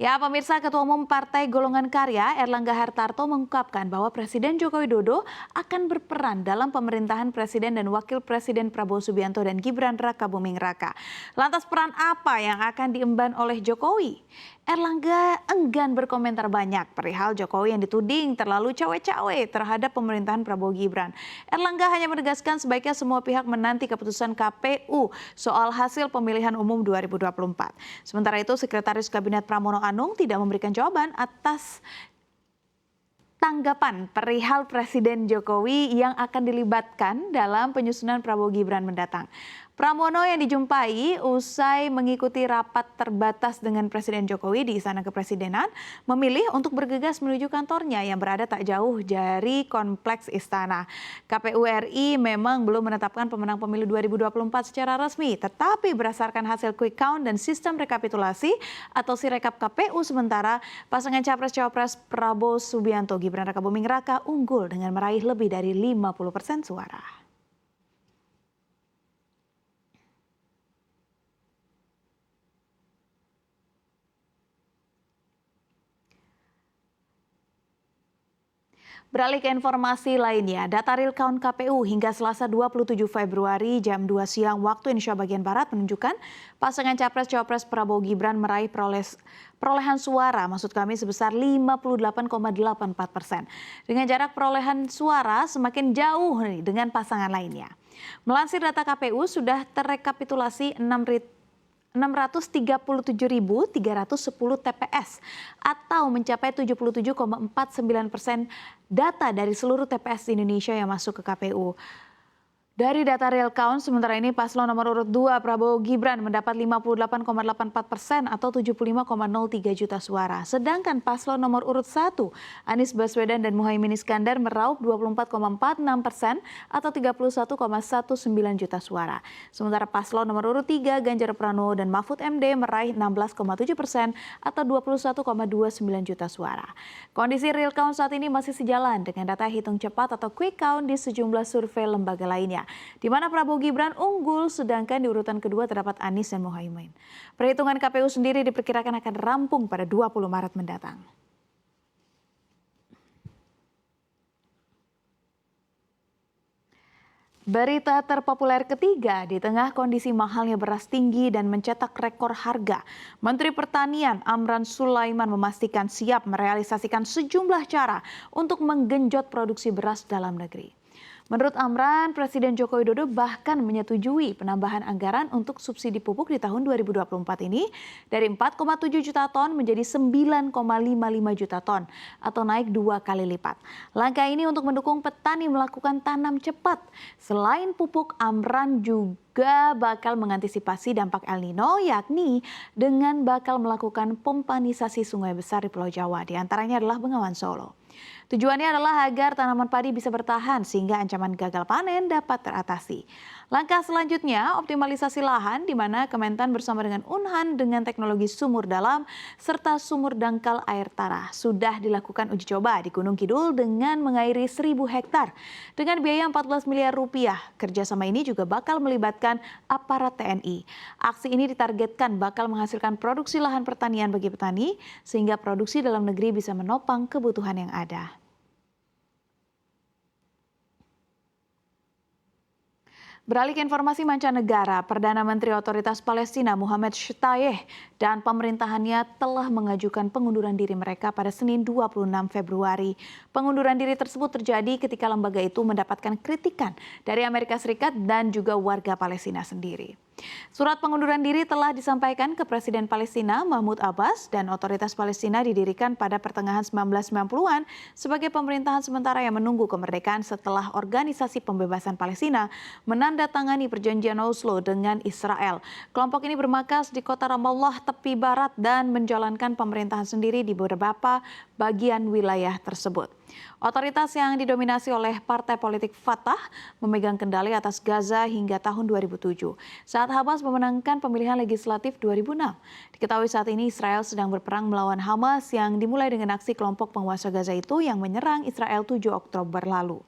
Ya, pemirsa, Ketua Umum Partai Golongan Karya Erlangga Hartarto mengungkapkan bahwa Presiden Joko Widodo akan berperan dalam pemerintahan Presiden dan Wakil Presiden Prabowo Subianto dan Gibran Rakabuming Raka. Lantas peran apa yang akan diemban oleh Jokowi? Erlangga enggan berkomentar banyak perihal Jokowi yang dituding terlalu cawe-cawe terhadap pemerintahan Prabowo Gibran. Erlangga hanya menegaskan sebaiknya semua pihak menanti keputusan KPU soal hasil pemilihan umum 2024. Sementara itu, Sekretaris Kabinet Pramono Anung tidak memberikan jawaban atas tanggapan perihal Presiden Jokowi yang akan dilibatkan dalam penyusunan Prabowo Gibran mendatang. Pramono yang dijumpai usai mengikuti rapat terbatas dengan Presiden Jokowi di Istana Kepresidenan memilih untuk bergegas menuju kantornya yang berada tak jauh dari kompleks Istana. KPU RI memang belum menetapkan pemenang pemilu 2024 secara resmi, tetapi berdasarkan hasil quick count dan sistem rekapitulasi atau Sirekap KPU sementara, pasangan Capres-Cawapres Prabowo Subianto Gibran Rakabuming Raka unggul dengan meraih lebih dari 50% suara. Beralih ke informasi lainnya, data real count KPU hingga Selasa 27 Februari jam 2 siang waktu Indonesia bagian Barat menunjukkan pasangan Capres-Cawapres Prabowo Gibran meraih perolehan suara, maksud kami sebesar 58,84%. Dengan jarak perolehan suara semakin jauh dengan pasangan lainnya. Melansir data KPU sudah terrekapitulasi 637.310 TPS atau mencapai 77,49% data dari seluruh TPS di Indonesia yang masuk ke KPU. Dari data real count, sementara ini paslon nomor urut 2 Prabowo Gibran mendapat 58,84% atau 75,03 juta suara. Sedangkan paslon nomor urut 1 Anies Baswedan dan Muhaimin Iskandar meraup 24,46% atau 31,19 juta suara. Sementara paslon nomor urut 3 Ganjar Pranowo dan Mahfud MD meraih 16,7% atau 21,29 juta suara. Kondisi real count saat ini masih sejalan dengan data hitung cepat atau quick count di sejumlah survei lembaga lainnya, di mana Prabowo Gibran unggul sedangkan di urutan kedua terdapat Anies dan Muhaimin. Perhitungan KPU sendiri diperkirakan akan rampung pada 20 Maret mendatang. Berita terpopuler ketiga, di tengah kondisi mahalnya beras tinggi dan mencetak rekor harga, Menteri Pertanian Amran Sulaiman memastikan siap merealisasikan sejumlah cara untuk menggenjot produksi beras dalam negeri. Menurut Amran, Presiden Joko Widodo bahkan menyetujui penambahan anggaran untuk subsidi pupuk di tahun 2024 ini dari 4,7 juta ton menjadi 9,55 juta ton atau naik 2 kali lipat. Langkah ini untuk mendukung petani melakukan tanam cepat. Selain pupuk, Amran juga bakal mengantisipasi dampak El Nino, yakni dengan bakal melakukan pompanisasi sungai besar di Pulau Jawa, diantaranya adalah Bengawan Solo. Tujuannya adalah agar tanaman padi bisa bertahan sehingga ancaman gagal panen dapat teratasi. Langkah selanjutnya, optimalisasi lahan di mana Kementan bersama dengan Unhan dengan teknologi sumur dalam serta sumur dangkal air tanah sudah dilakukan uji coba di Gunung Kidul dengan mengairi 1.000 hektar dengan biaya 14 miliar rupiah. Kerjasama ini juga bakal melibatkan aparat TNI. Aksi ini ditargetkan bakal menghasilkan produksi lahan pertanian bagi petani sehingga produksi dalam negeri bisa menopang kebutuhan yang ada. Beralih ke informasi mancanegara, Perdana Menteri Otoritas Palestina Muhammad Shtayeh dan pemerintahannya telah mengajukan pengunduran diri mereka pada Senin 26 Februari. Pengunduran diri tersebut terjadi ketika lembaga itu mendapatkan kritikan dari Amerika Serikat dan juga warga Palestina sendiri. Surat pengunduran diri telah disampaikan ke Presiden Palestina Mahmud Abbas dan otoritas Palestina didirikan pada pertengahan 1990-an sebagai pemerintahan sementara yang menunggu kemerdekaan setelah Organisasi Pembebasan Palestina menandatangani perjanjian Oslo dengan Israel. Kelompok ini bermarkas di kota Ramallah tepi barat dan menjalankan pemerintahan sendiri di beberapa bagian wilayah tersebut. Otoritas yang didominasi oleh partai politik Fatah memegang kendali atas Gaza hingga tahun 2007. Saat Hamas memenangkan pemilihan legislatif 2006. Diketahui saat ini Israel sedang berperang melawan Hamas yang dimulai dengan aksi kelompok penguasa Gaza itu yang menyerang Israel 7 Oktober lalu.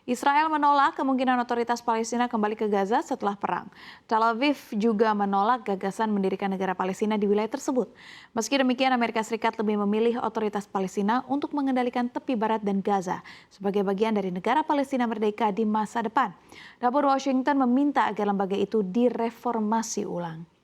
Israel menolak kemungkinan otoritas Palestina kembali ke Gaza setelah perang. Tel Aviv juga menolak gagasan mendirikan negara Palestina di wilayah tersebut. Meski demikian, Amerika Serikat lebih memilih otoritas Palestina untuk mengendalikan tepi barat dan Gaza sebagai bagian dari negara Palestina merdeka di masa depan. Dapur Washington meminta agar lembaga itu direformasi ulang.